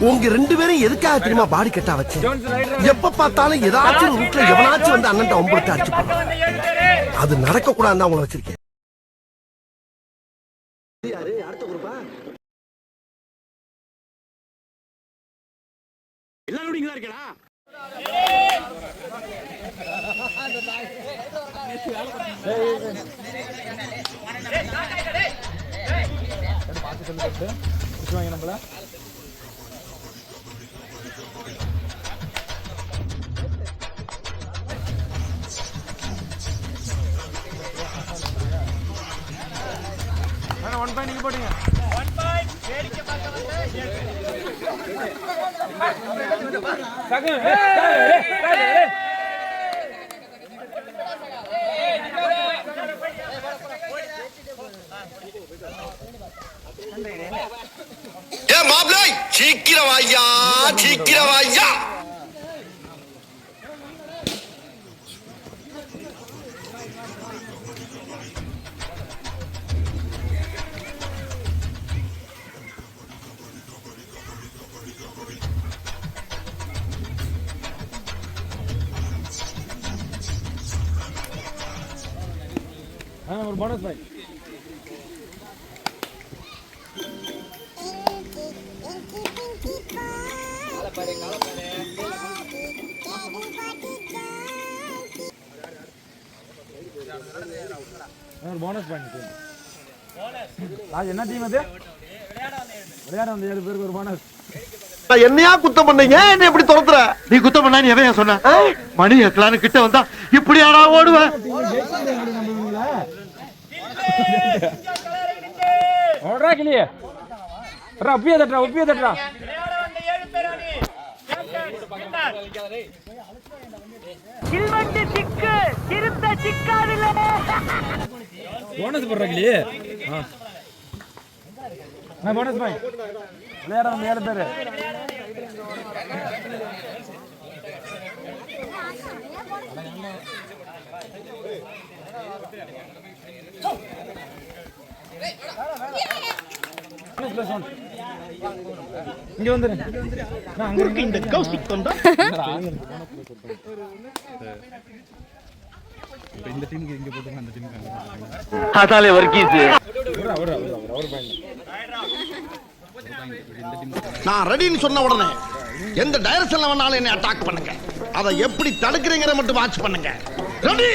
உங்க ரெண்டு பேரும் எதுக்காக தெரியுமா பாடி கட்டா வச்சேன்? எப்ப பார்த்தாலும் ஏதாச்சும் வீட்டுல எவனாச்சும் வந்து அண்ணன் ஒம்பளத்தை அடிச்சு போடுறான். அது நடக்க கூடாதுன்னு அவங்கள வச்சிருக்கேன். அடுத்த குரூப்பா எல்லாரும் இங்க இருக்கா? நம்மள ஒன் பாயிண்ட் நீங்க போடுங்க. ஒன் பாயிண்ட் வேடிக்கை பார்க்க வந்து மாப்ளை சீக்கிரம் ஐயா, சீக்கிரம் ஐயா. ஒரு போனஸ் பாயிண்ட். ஒரு போனஸ் பாயிண்ட். என்ன டீம் அது? விளையாட வந்த 7 பேருக்கு ஒரு போனஸ். என்னையா குத்தம் பண்ணீங்க? என்ன எப்படி துரத்துற? நீ குத்தம் பண்ணா நீ எவன் சொன்ன? மணி எக்கலான்னு கிட்ட வந்தா இப்படி ஆடா ஓடுவேன். ஓடுறா கிளியே. உப்பிய தட்டுறா, உப்பிய தட்டுறா. கில்வண்டி சிக்கு திருத்த சிக்காதில்ல. போனஸ் போடுறா கிளியே. நான் போனஸ் பாய். விளையாட வந்து 7 பேரு. இங்க வந்துரு. நான் அங்க இருக்க இந்த கௌசிக் தொண்டா. இந்த டீமுக்கு இங்க போடுங்க, அந்த டீமுக்கு அதாலே வர்க்கீஸ். அவர் பாயிண்ட். நான் ரெடின்னு சொன்ன உடனே எந்த டைரக்ஷன்ல வேணாலும் என்ன அட்டாக் பண்ணுங்க. அதை எப்படி தடுக்கிறீங்கற மட்டும் வாட்ச் பண்ணுங்க. ரெடி.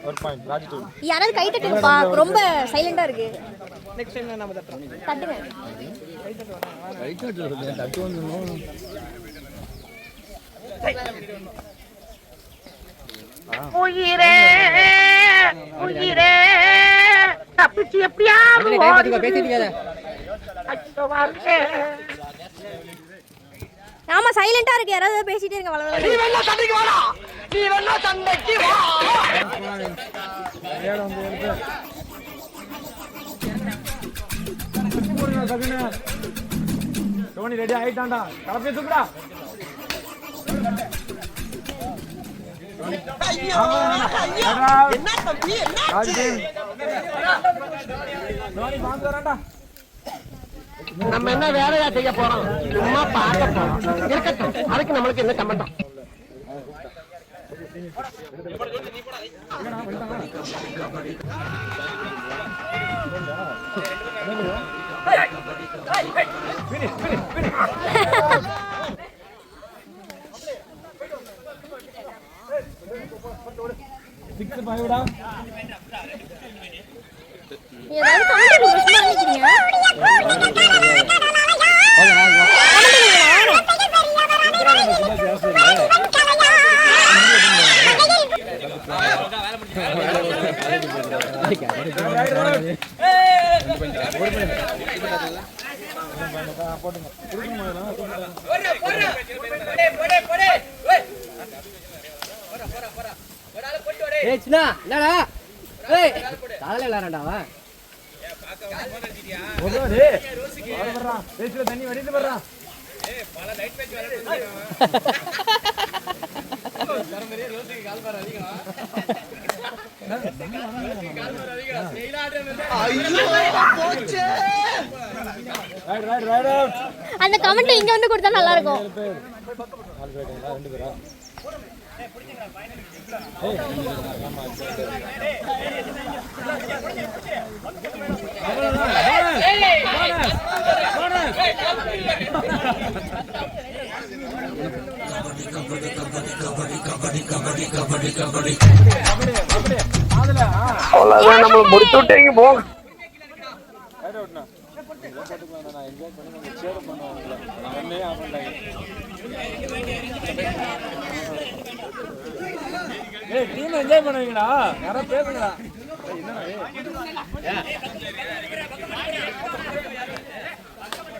ஒரு பாயிண்ட். ராஜ் டீம். யாராவது கை தட்டுங்கப்பா, ரொம்ப சைலண்டா இருக்கு. நெக்ஸ்ட் டைம் நாம தட்டுறோம். தட்டுங்க. கை தட்டுறது தட்டு வந்துனோ. உயிரே உயிரே தப்பிச்சு எப்படியாவது ஓடி பேசிட்டீங்க. அச்சோ வாருங்க. ஆமா சைலண்டா இருக்கு. யாராவது பேசிட்டே இருங்க. நீ வேணா சண்டைக்கு வாடா. நீ வேணா சண்டைக்கு வா. விளையாட வந்து 7 பேர். போடுங்க சகுன. டோனி ரெடி ஆயிட்டான்டா. கலப்பே தூக்குடா. என்ன தம்பி என்ன? டோனி பாந்து வரடா. நம்ம என்ன வேலையா செய்ய போறோம்? சும்மா பார்க்க போறோம். இருக்கட்டும். அதுக்கு நம்மளுக்கு என்ன சம்பந்தம்? ஏதாவது கமெண்ட் பண்ணுங்க. தண்ணி வடிட்டு வர்றான். ஐயோ போச்சே. அந்த கமெண்ட் இங்க வந்து கொடுத்தா நல்லா இருக்கும். அவ்வளவுதான், நம்மள முடிச்சு விட்டீங்க போங்க. டீம் என்ஜாய் பண்ணுவீங்களா? யாரோ பேசுங்களா?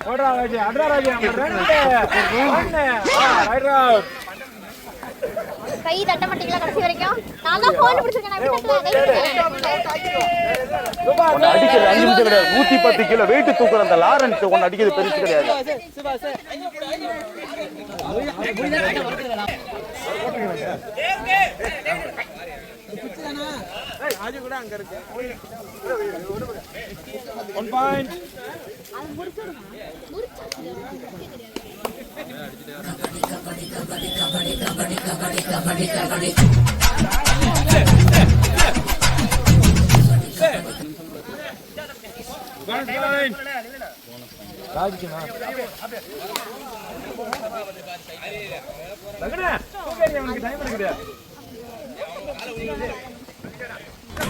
ஓடுறா ராஜி, அட்ரா ராஜி, கை தட்ட மாட்டீங்களா கடைசி வரைக்கும்? நான் தான் போன் பிடிச்சிருக்கேன். நான் அடிக்கிறது 5 நிமிஷம் கிடையாது. 110 கிலோ வெயிட் தூக்குற அந்த லாரன்ஸ் ஒன்னு அடிக்கிறது பெருசு கிடையாது.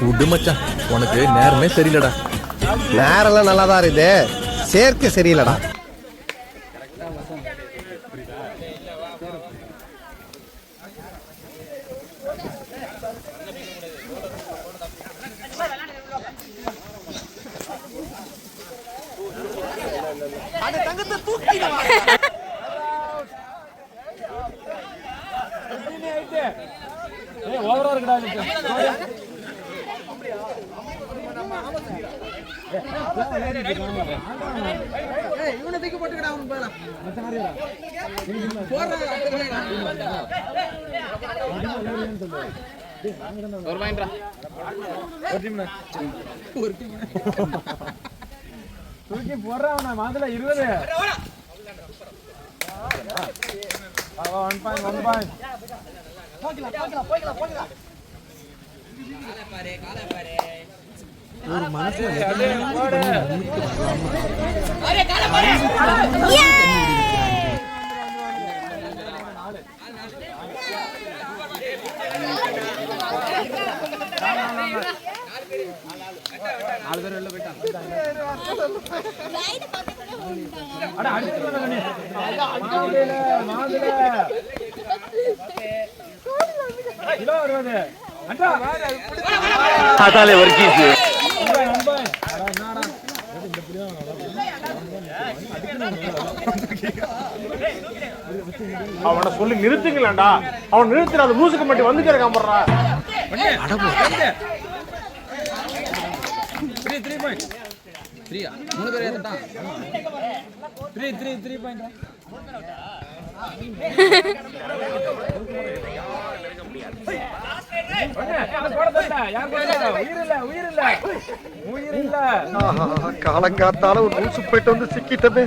விடு மச்சான், உனக்கு நேரமே சரியில்லடா. நேரெல்லாம் நல்லாதான் இருக்குது, சேர்க்கை சரியில்லடா. ஓவரா இருக்குடா. தூக்கி போடுறான் மாதுல 20. 1 பாயிண்ட். ஒரு மனசுல அதாலே வர்க்கீஸ் அவனை சொல்லி நிறுத்துங்களேன்டா. அவன் நிறுத்துற அந்த லூசுக்கு மட்டும் வந்துட்டே இருக்கான் போடுறா. காலங்காத்தால ஒரு லூசு போயிட்டு வந்து சிக்கிட்டமே.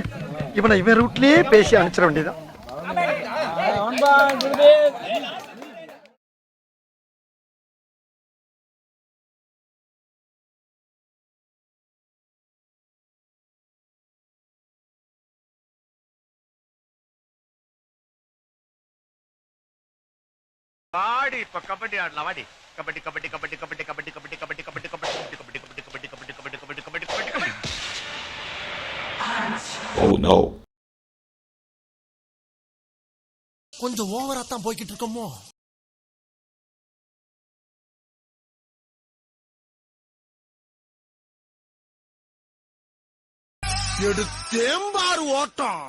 இவனை இவன் ரூட்லயே பேசி அனுப்பிச்சிட வேண்டியதான். வாடி இப்ப கபடி ஆடலாம். வாடி கபடி கபடி கபடி கபடி கபடி கபடி கபடி கபடி கபடி கபடி கபடி கபடி கபடி கபடி கபடி கபடி கபடி கபடி கபடி. Oh no. கொஞ்சம் ஓவரா தான் போய்கிட்டு இருக்கோமோ. எடுத்தேம்பாரு ஓட்டம்.